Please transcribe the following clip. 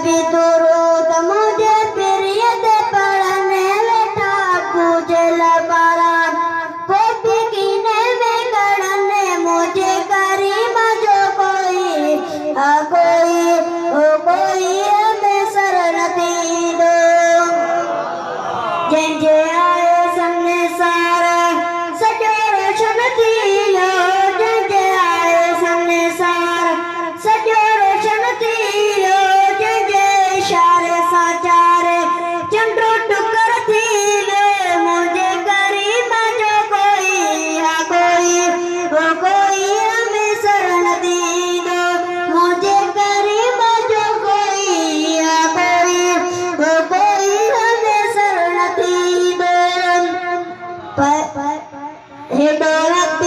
भी दुरूद मुझे प्रिय दे पढ़ने बैठा पूजे लबारान पोपी कीने में गढ़ने मुझे करीमा जो कोई कोई हमें शरण दी दो जंजे आए सामने सारा सजो रोशन दियो जंजे आए सामने सारा सजो रोशन दियो जंजे इशारे साचारे चंद्रो टुकर दिवे मुझे करीमा जो कोई हमें शरण दी दो मुझे करीमा जो कोई हमें शरण दी दो हे डोलक